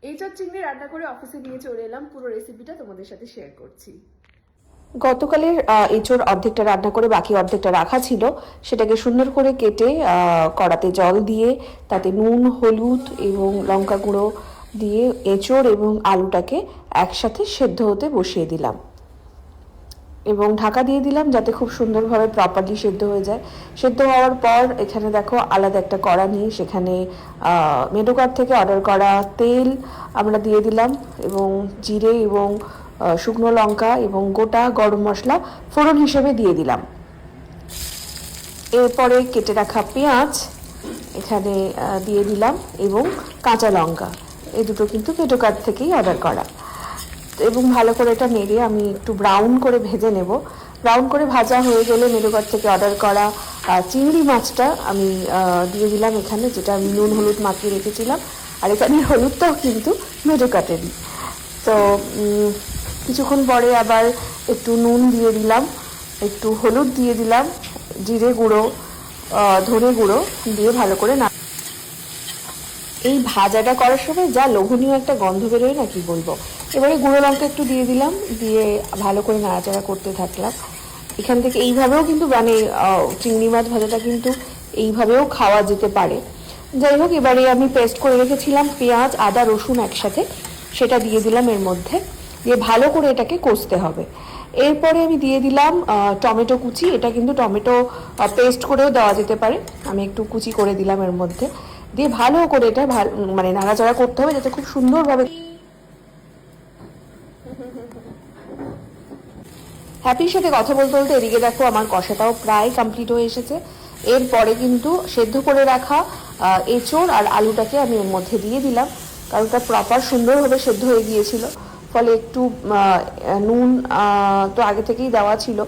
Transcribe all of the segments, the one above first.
এঁচোড় চিংড়ি রান্না করে অফিসে নিয়ে চলে এলাম, পুরো রেসিপিটা তোমাদের সাথে শেয়ার করছি। গতকালের এঁচোড় অর্ধেকটা রান্না করে বাকি অর্ধেকটা রাখা ছিল, সেটাকে সুন্দর করে কেটে কড়াতে জল দিয়ে তাতে নুন, হলুদ এবং লঙ্কা গুঁড়ো দিয়ে এঁচোড় এবং আলুটাকে একসাথে সেদ্ধ হতে বসিয়ে দিলাম এবং ঢাকা দিয়ে দিলাম যাতে খুব সুন্দরভাবে প্রপারলি সেদ্ধ হয়ে যায়। সেদ্ধ হওয়ার পর এখানে দেখো আলাদা একটা কড়া নিয়ে সেখানে মেডোকার থেকে অর্ডার করা তেল আমরা দিয়ে দিলাম এবং জিরে এবং শুকনো লঙ্কা এবং গোটা গরম মশলা ফোড়ন হিসেবে দিয়ে দিলাম। এরপরে কেটে রাখা পেঁয়াজ এখানে দিয়ে দিলাম এবং কাঁচা লঙ্কা, এই দুটো কিন্তু মেডোকার থেকেই অর্ডার করা। এবং ভালো করে এটা নেড়ে আমি একটু ব্রাউন করে ভেজে নেব। ব্রাউন করে ভাজা হয়ে গেলে মেডোকার থেকে অর্ডার করা চিংড়ি মাছটা আমি দিয়ে দিলাম এখানে, যেটা আমি নুন হলুদ মাখিয়ে রেখেছিলাম। আর এখানে হলুদটাও কিন্তু মেডোকাটেরই। তো কিছুক্ষণ পরে আবার একটু নুন দিয়ে দিলাম, একটু হলুদ দিয়ে দিলাম, জিরে গুঁড়ো, ধনে গুঁড়ো দিয়ে ভালো করে এই ভাজাটা করার সময় যা লোভনীয় একটা গন্ধ বেরোয় না, কি বলবো। এবারে গুঁড়ো লঙ্কা একটু দিয়ে দিলাম, দিয়ে ভালো করে নাড়াচাড়া করতে থাকলাম। এখান থেকে এইভাবেও কিন্তু মানে চিংড়ি মাছ ভাজাটা কিন্তু এইভাবেও খাওয়া যেতে পারে। যাই হোক, এবারে আমি পেস্ট করে রেখেছিলাম পেঁয়াজ, আদা, রসুন একসাথে, সেটা দিয়ে দিলাম এর মধ্যে, দিয়ে ভালো করে এটাকে কষতে হবে। এরপরে আমি দিয়ে দিলাম টমেটো কুচি। এটা কিন্তু টমেটো পেস্ট করেও দেওয়া যেতে পারে, আমি একটু কুচি করে দিলাম এর মধ্যে, দিয়ে ভালো করে এটা মানে নাড়াচাড়া করতে হবে যাতে খুব সুন্দরভাবে। হ্যাপির সাথে কথা বলতে বলতে এদিকে দেখো আমার কষাটাও প্রায় কমপ্লিট হয়ে এসেছে। এরপরে কিন্তু সেদ্ধ করে রাখা এঁচোড় আর আলুটাকে আমি এর মধ্যে দিয়ে দিলাম, কারণ ওটা প্রপার সুন্দরভাবে সেদ্ধ হয়ে গিয়েছিল। ফলে একটু নুন তো আগে থেকেই দেওয়া ছিল,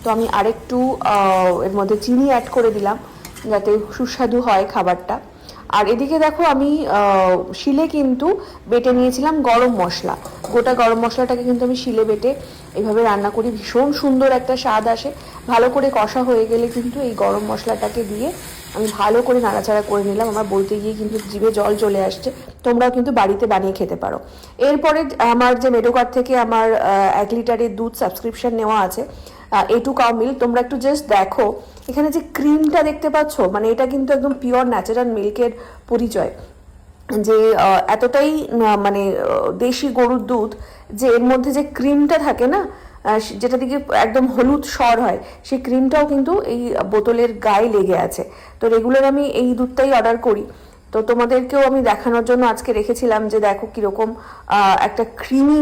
তো আমি আরেকটু এর মধ্যে চিনি অ্যাড করে দিলাম যাতে সুস্বাদু হয় খাবারটা। আর এদিকে দেখো আমি শিলে কিন্তু বেটে নিয়েছিলাম গরম মশলা। গোটা গরম মশলাটাকে কিন্তু আমি শিলে বেটে এইভাবে রান্না করি, ভীষণ সুন্দর একটা স্বাদ আসে। ভালো করে কষা হয়ে গেলে কিন্তু এই গরম মশলাটাকে দিয়ে আমি ভালো করে নাড়াচাড়া করে নিলাম। আমার বলতে গিয়ে কিন্তু জিভে জল চলে আসছে, তোমরাও কিন্তু বাড়িতে বানিয়ে খেতে পারো। এরপরে আমার যে মেডোকার থেকে আমার 1 লিটারের দুধ সাবস্ক্রিপশন নেওয়া আছে, A2 কাউ মিল্ক, তোমরা একটু জাস্ট দেখো এখানে যে ক্রিমটা দেখতে পাচ্ছ, মানে এটা কিন্তু একদম পিওর ন্যাচারাল মিল্কের পরিচয়। যে এতটাই মানে দেশি গরুর দুধ, যে এর মধ্যে যে ক্রিমটা থাকে না, যেটা থেকে একদম হলুদ স্বর হয়, সেই ক্রিমটাও কিন্তু এই বোতলের গায়ে লেগে আছে। তো রেগুলার আমি এই দুধটাই অর্ডার করি, তো তোমাদেরকেও আমি দেখানোর জন্য আজকে রেখেছিলাম যে দেখো কিরকম একটা ক্রিমি।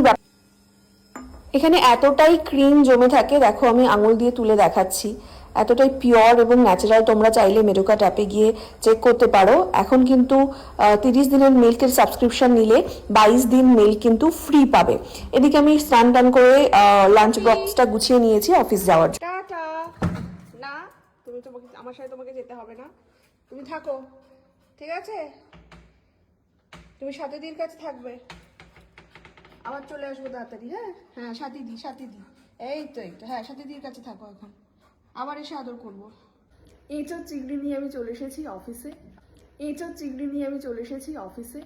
এখানে এতটাই ক্রিম জমে থাকে, দেখো আমি আঙুল দিয়ে তুলে দেখাচ্ছি, এতটাই পিওর এবং ন্যাচারাল। তোমরা চাইলে মেডোকাট অ্যাপে গিয়ে চেক করতে পারো। এখন কিন্তু 30 দিনের মিল্কের সাবস্ক্রিপশন নিলে 22 দিন মিল্ক কিন্তু ফ্রি পাবে। এদিকে আমি স্নান টান করে লাঞ্চ বক্সটা গুছিয়ে নিয়েছি অফিস যাওয়ার জন্য। টাটা। না, তোমাকে আমার সাথে তোমাকে যেতে হবে না, তুমি থাকো, ঠিক আছে? তুমি সাথীদির কাছে থাকবে, আবার চলে আসবো তাড়াতাড়ি। হ্যাঁ হ্যাঁ, সাথীদি, এই তো হ্যাঁ, সাথীদির কাছে থাকো, এখন আবার এসে আদর করবো। এঁচোড় চিংড়ি নিয়ে আমি চলে এসেছি অফিসে।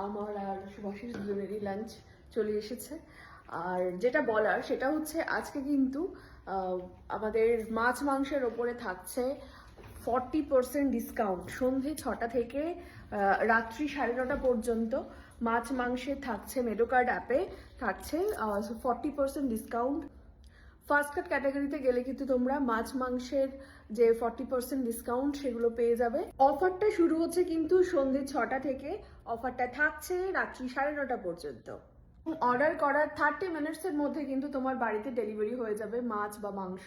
আমার আর সুভাষের দুজনেরই লাঞ্চ চলে এসেছে। আর যেটা বলার সেটা হচ্ছে আজকে কিন্তু আমাদের মাছ মাংসের ওপরে থাকছে 40% ডিসকাউন্ট। সন্ধে 6টা থেকে রাত্রি 9:30 পর্যন্ত মাছ মাংসে থাকছে, মেডোকার্ড অ্যাপে থাকছে 40% ডিসকাউন্ট। ফার্স্ট কাট ক্যাটাগরিতে গেলে কিন্তু তোমরা মাছ মাংসের যে 40% ডিসকাউন্ট সেগুলো পেয়ে যাবে। অফারটা শুরু হচ্ছে কিন্তু সন্ধ্যে 6টা থেকে, অফারটা থাকছে রাত্রি 9:30 পর্যন্ত। অর্ডার করার 30 মিনিটসের মধ্যে কিন্তু তোমার বাড়িতে ডেলিভারি হয়ে যাবে মাছ বা মাংস।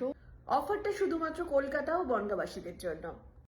অফারটা শুধুমাত্র কলকাতা ও বনগাঁবাসীদের জন্য।